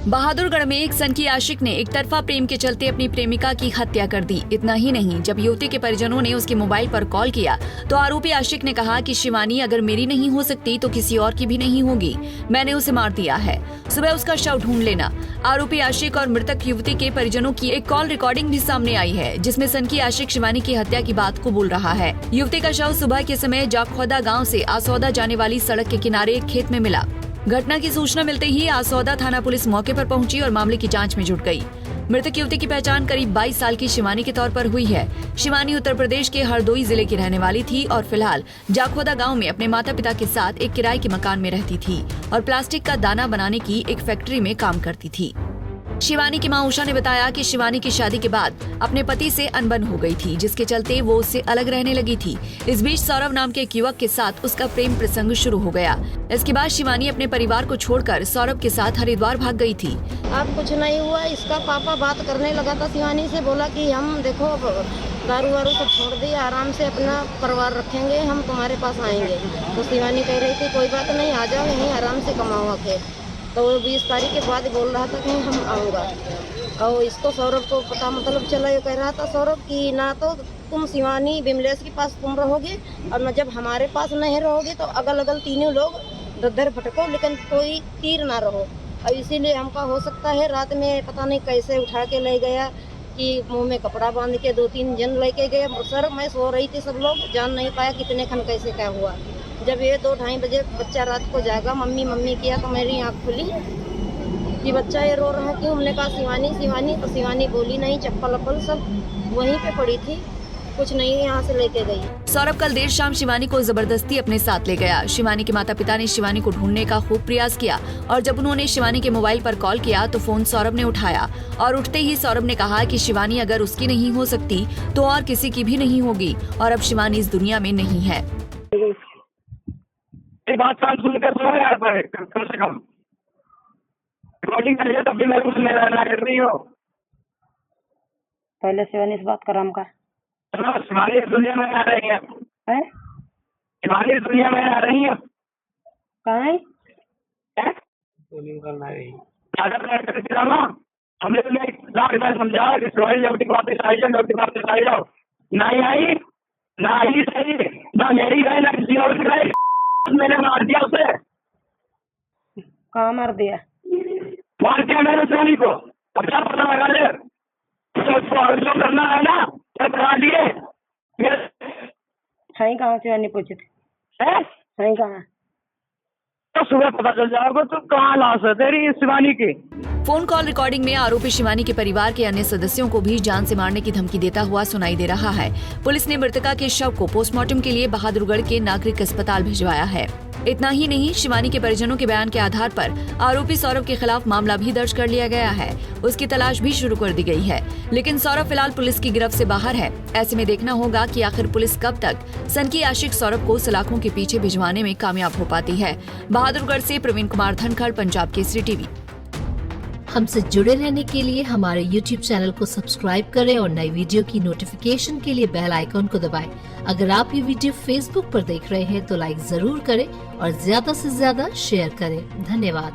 बहादुरगढ़ में एक सनकी आशिक ने एक तरफा प्रेम के चलते अपनी प्रेमिका की हत्या कर दी। इतना ही नहीं, जब युवती के परिजनों ने उसके मोबाइल पर कॉल किया तो आरोपी आशिक ने कहा कि शिवानी अगर मेरी नहीं हो सकती तो किसी और की भी नहीं होगी, मैंने उसे मार दिया है, सुबह उसका शव ढूंढ लेना। आरोपी आशिक और मृतक युवती के परिजनों की एक कॉल रिकॉर्डिंग भी सामने आई है, जिसमें सनकी आशिक शिवानी की हत्या की बात को बोल रहा है। युवती का शव सुबह के समय जाखौदा गाँव से आसौदा जाने वाली सड़क के किनारे एक खेत में मिला। घटना की सूचना मिलते ही आसौदा थाना पुलिस मौके पर पहुंची और मामले की जांच में जुट गई। मृतक युवती की पहचान करीब 22 साल की शिवानी के तौर पर हुई है। शिवानी उत्तर प्रदेश के हरदोई जिले की रहने वाली थी और फिलहाल जाखौदा गांव में अपने माता पिता के साथ एक किराए के मकान में रहती थी और प्लास्टिक का दाना बनाने की एक फैक्ट्री में काम करती थी। शिवानी की मां उषा ने बताया कि शिवानी की शादी के बाद अपने पति से अनबन हो गई थी, जिसके चलते वो उससे अलग रहने लगी थी। इस बीच सौरभ नाम के एक युवक के साथ उसका प्रेम प्रसंग शुरू हो गया। इसके बाद शिवानी अपने परिवार को छोड़कर सौरभ के साथ हरिद्वार भाग गई थी। अब कुछ नहीं हुआ, इसका पापा बात करने लगा था शिवानी से, बोला कि हम देखो दारू वारू सब छोड़ दिए, आराम से अपना परिवार रखेंगे, हम तुम्हारे पास आएंगे। तो शिवानी कह रही थी कोई बात नहीं, आ जाओ, यहीं आराम से कमाओ आके। तो 20 तारीख के बाद बोल रहा था कि हम आऊँगा। और इसको सौरभ को पता मतलब चला, ये कह रहा था सौरभ कि ना तो तुम शिवानी विमलेश के पास तुम रहोगे और न जब हमारे पास नहीं रहोगे तो अगल अगल तीनों लोग दर भटको, लेकिन कोई तीर ना रहो। और इसीलिए हमका हो सकता है रात में पता नहीं कैसे उठा के ले गया कि मुंह में कपड़ा बांध के 2-3 जन लेके गए। सर मैं सो रही थी, सब लोग जान नहीं पाया कितने खन कैसे क्या हुआ। जब ये 2-2:30 बजे बच्चा रात को जागा, मम्मी मम्मी किया तो मेरी आँख खुली कि बच्चा ये रो रहा है क्यों। हमने कहा शिवानी शिवानी, तो शिवानी बोली नहीं, चप्पल अप्पल सब वहीं पे पड़ी थी, कुछ नहीं यहाँ से लेके गई। सौरभ कल देर शाम शिवानी को जबरदस्ती अपने साथ ले गया। शिवानी के माता पिता ने शिवानी को ढूंढने का खूब प्रयास किया और जब उन्होंने शिवानी के मोबाइल पर कॉल किया तो फोन सौरभ ने उठाया और उठते ही सौरभ ने कहा कि शिवानी अगर उसकी नहीं हो सकती तो और किसी की भी नहीं होगी और अब शिवानी इस दुनिया में नहीं है। बात कान सुन कर दो यार, कम से कम रिकॉर्डिंग करिए तब भी मैं कुछ नहीं कर रही हो। पहले शिवानी से बात कर हमका। शिवानी इस दुनिया में आ रही है, शिवानी इस दुनिया में आ रही है। कहाँ है? हमने तुम्हें लाख बार समझा कि शिवानी जब वापस आई जाओ, जब वापस आई जाओ, नहीं आई, ना आई सही, ना मेरी गए ना किसी और की गए, मैंने मार दिया उसे। कहाँ मार दिया? मार दिया मैंने शिवानी को। अब क्या पता लगा ले, जो करना है ना क्या करा दिए। है कहाँ शिवानी पूछे थे? है कहाँ? तो सुबह पता चल जाएगा तो कहाँ लाश है तेरी शिवानी की। फोन कॉल रिकॉर्डिंग में आरोपी शिवानी के परिवार के अन्य सदस्यों को भी जान से मारने की धमकी देता हुआ सुनाई दे रहा है। पुलिस ने मृतका के शव को पोस्टमार्टम के लिए बहादुरगढ़ के नागरिक अस्पताल भिजवाया है। इतना ही नहीं, शिवानी के परिजनों के बयान के आधार पर आरोपी सौरभ के खिलाफ मामला भी दर्ज कर लिया गया है। उसकी तलाश भी शुरू कर दी गई है, लेकिन सौरभ फिलहाल पुलिस की गिरफ्त से बाहर है। ऐसे में देखना होगा कि आखिर पुलिस कब तक सनकी आशिक सौरभ को सलाखों के पीछे भिजवाने में कामयाब हो पाती है। बहादुरगढ़ से प्रवीण कुमार धनखड़, पंजाब केसरी टीवी। हमसे जुड़े रहने के लिए हमारे YouTube चैनल को सब्सक्राइब करें और नई वीडियो की नोटिफिकेशन के लिए बेल आइकॉन को दबाएं। अगर आप ये वीडियो Facebook पर देख रहे हैं तो लाइक जरूर करें और ज्यादा से ज्यादा शेयर करें। धन्यवाद।